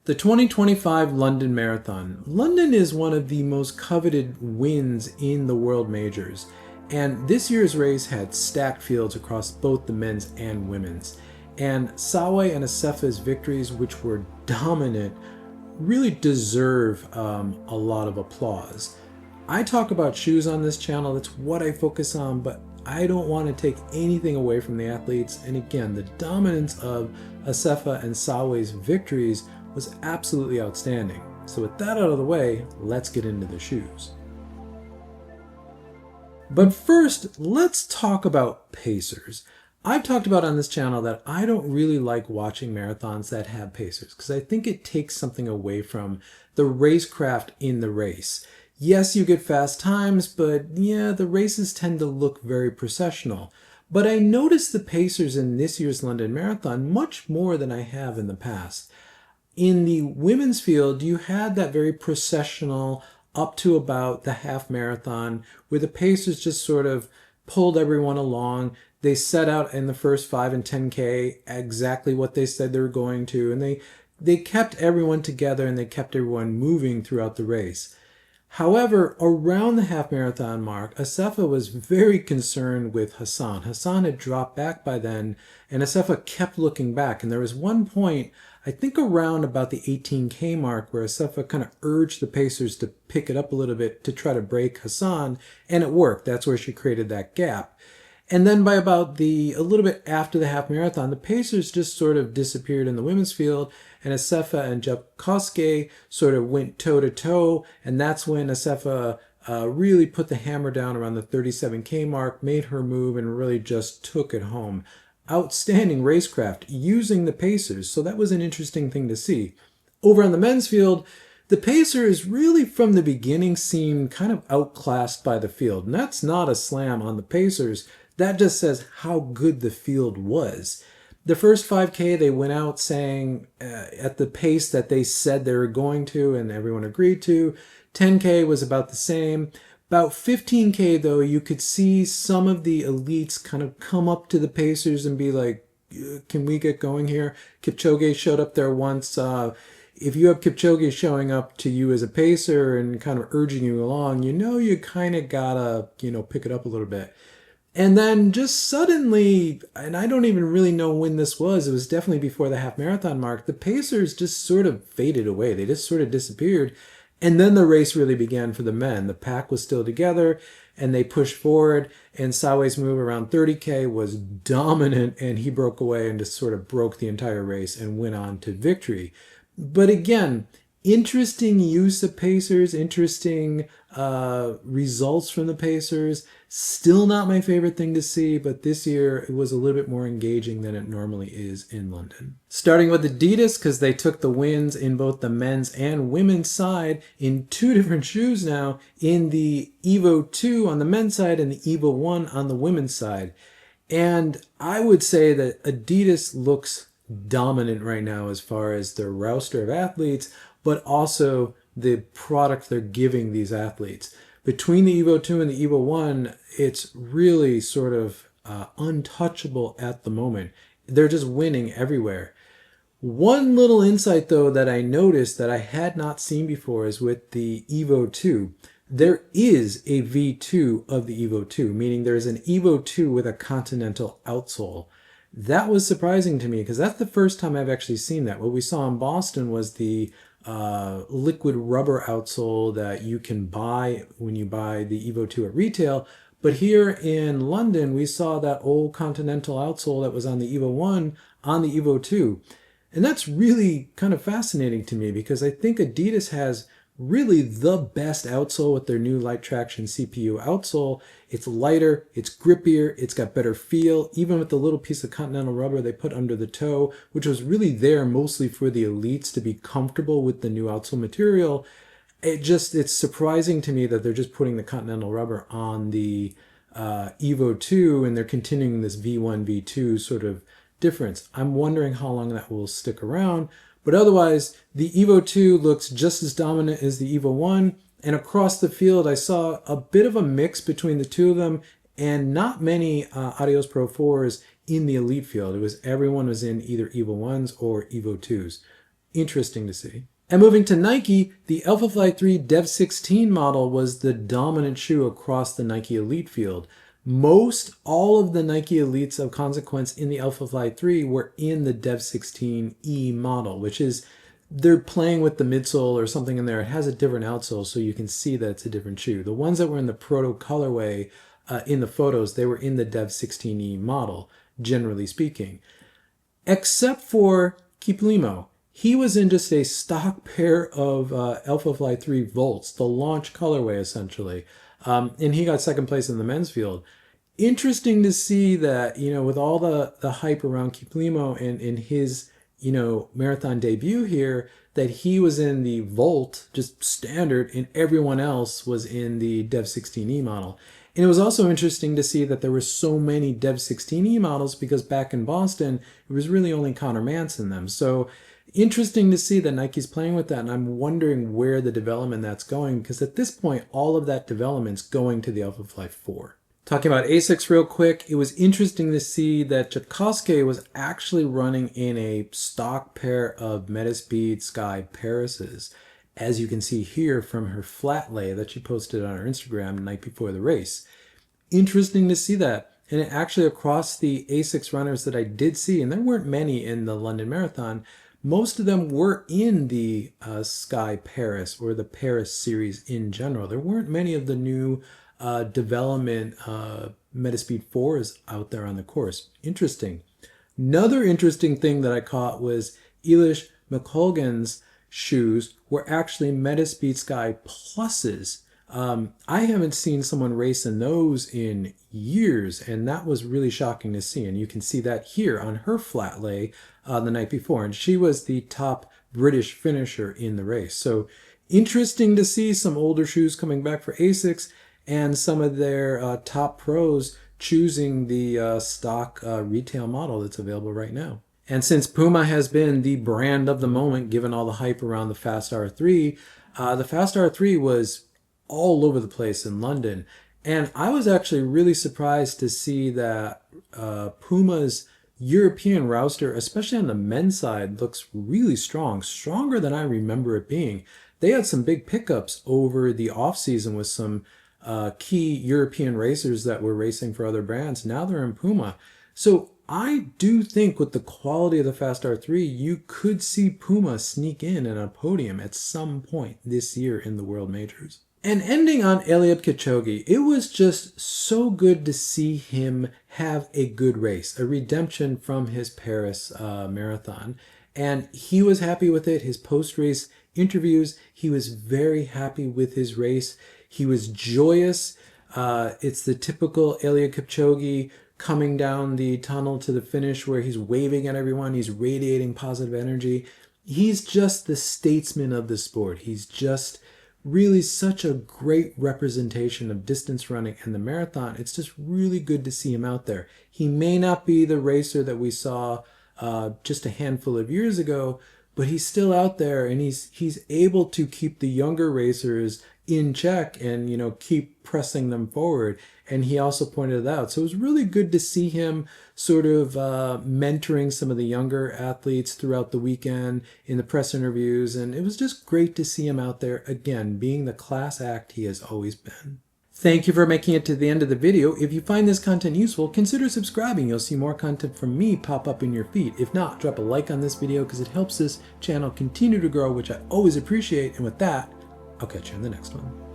The 2025 London Marathon. London is one of the most coveted wins in the world majors, and this year's race had stacked fields across both the men's and women's. And Sawe and Assefa's victories, which were dominant, really deserve a lot of applause. I talk about shoes on this channel, that's what I focus on, but I don't want to take anything away from the athletes. And again, the dominance of Assefa and Sawe's victories was absolutely outstanding. So with that out of the way, let's get into the shoes. But first, let's talk about pacers. I've talked about on this channel that I don't really like watching marathons that have pacers because I think it takes something away from the racecraft in the race. Yes, you get fast times, but yeah, the races tend to look very processional. But I noticed the pacers in this year's London Marathon much more than I have in the past. In the women's field, you had that very processional up to about the half marathon where the pacers just sort of pulled everyone along. They set out in the first 5 and 10K exactly what they said they were going to, and they kept everyone together and they kept everyone moving throughout the race. However, around the half marathon mark, Assefa was very concerned with Hassan. Hassan had dropped back by then, and Assefa kept looking back. And there was one point, I think around about the 18K mark, where Assefa kind of urged the pacers to pick it up a little bit to try to break Hassan, and it worked. That's where she created that gap. And then by about a little bit after the half marathon, the pacers just sort of disappeared in the women's field, and Assefa and Jepkosgei sort of went toe to toe, and that's when Assefa really put the hammer down around the 37K mark, made her move, and really just took it home. Outstanding racecraft using the pacers, so that was an interesting thing to see. Over on the men's field, the pacers really from the beginning seemed kind of outclassed by the field, and that's not a slam on the pacers. That just says how good the field was. The first 5K, they went out saying at the pace that they said they were going to and everyone agreed to. 10K was about the same. About 15K, though, you could see some of the elites kind of come up to the pacers and be like, can we get going here? Kipchoge showed up there once. If you have Kipchoge showing up to you as a pacer and kind of urging you along, you kind of gotta, pick it up a little bit. And then just suddenly, and I don't even really know when this was, it was definitely before the half marathon mark, the pacers just sort of faded away. They just sort of disappeared. And then the race really began for the men. The pack was still together and they pushed forward, and Sawe's move around 30K was dominant, and he broke away and just sort of broke the entire race and went on to victory. But again, interesting use of pacers, interesting results from the pacers. Still not my favorite thing to see, but this year it was a little bit more engaging than it normally is in London. Starting with Adidas, because they took the wins in both the men's and women's side in 2 different shoes now, in the Evo 2 on the men's side and the Evo 1 on the women's side. And I would say that Adidas looks dominant right now as far as their roster of athletes, but also the product they're giving these athletes. Between the Evo 2 and the Evo 1, it's really sort of untouchable at the moment. They're just winning everywhere. One little insight, though, that I noticed that I had not seen before is with the Evo 2. There is a V2 of the Evo 2, meaning there's an Evo 2 with a continental outsole. That was surprising to me because that's the first time I've actually seen that. What we saw in Boston was the liquid rubber outsole that you can buy when you buy the Evo 2 at retail. But here in London, we saw that old Continental outsole that was on the Evo 1 on the Evo 2. And that's really kind of fascinating to me because I think Adidas has really the best outsole with their new light traction CPU outsole. It's lighter, it's grippier, it's got better feel, even with the little piece of Continental rubber they put under the toe, which was really there mostly for the elites to be comfortable with the new outsole material. It's surprising to me that they're just putting the Continental rubber on the Evo 2 and they're continuing this V1, V2 sort of difference. I'm wondering how long that will stick around. But otherwise, the Evo 2 looks just as dominant as the Evo 1. And across the field, I saw a bit of a mix between the two of them and not many Adios Pro 4s in the elite field. Everyone was in either Evo 1s or Evo 2s. Interesting to see. And moving to Nike, the Alphafly 3 Dev 16 model was the dominant shoe across the Nike Elite field. Most all of the Nike Elites of consequence in the Alphafly 3 were in the Dev 16E model, which is they're playing with the midsole or something in there. It has a different outsole, so you can see that it's a different shoe. The ones that were in the proto colorway in the photos, they were in the Dev 16E model, generally speaking. Except for Kiplimo. He was in just a stock pair of Alphafly 3 Volts, the launch colorway essentially. And he got second place in the men's field. Interesting to see that, with all the hype around Kiplimo and in his, marathon debut here, that he was in the Volt, just standard, and everyone else was in the Dev 16E model. And it was also interesting to see that there were so many Dev 16E models because back in Boston, it was really only Conor Mantz in them. So interesting to see that Nike's playing with that, and I'm wondering where the development that's going, because at this point, all of that development's going to the Alphafly 4. Talking about Asics real quick, it was interesting to see that Jepkosgei was actually running in a stock pair of Metaspeed Sky Parises, as you can see here from her flat lay that she posted on her Instagram the night before the race. Interesting to see that. And actually across the Asics runners that I did see, and there weren't many in the London Marathon, most of them were in the Sky Paris or the Paris series in general. There weren't many of the new development Metaspeed 4s out there on the course. Interesting. Another interesting thing that I caught was Eliud Kipchoge's shoes were actually Metaspeed Sky Pluses. I haven't seen someone race in those in years, and that was really shocking to see. And you can see that here on her flat lay the night before. And she was the top British finisher in the race. So interesting to see some older shoes coming back for Asics and some of their top pros choosing the stock retail model that's available right now. And since Puma has been the brand of the moment, given all the hype around the Fast-R 3, the Fast-R 3 was all over the place in London. And I was actually really surprised to see that Puma's European roster, especially on the men's side, looks really strong, stronger than I remember it being. They had some big pickups over the off-season with some key European racers that were racing for other brands. Now they're in Puma. So I do think with the quality of the Fast-R 3, you could see Puma sneak in a podium at some point this year in the World Majors. And ending on Eliud Kipchoge, it was just so good to see him have a good race, a redemption from his Paris marathon. And he was happy with it. His post-race interviews, he was very happy with his race. He was joyous. It's the typical Eliud Kipchoge coming down the tunnel to the finish where he's waving at everyone. He's radiating positive energy. He's just the statesman of the sport. He's just really such a great representation of distance running and the marathon. It's just really good to see him out there. He may not be the racer that we saw just a handful of years ago, but he's still out there, and he's able to keep the younger racers in check and keep pressing them forward. And he also pointed it out. So it was really good to see him sort of mentoring some of the younger athletes throughout the weekend in the press interviews. And it was just great to see him out there again, being the class act he has always been. Thank you for making it to the end of the video. If you find this content useful, consider subscribing. You'll see more content from me pop up in your feed. If not, drop a like on this video because it helps this channel continue to grow, which I always appreciate. And with that, I'll catch you in the next one.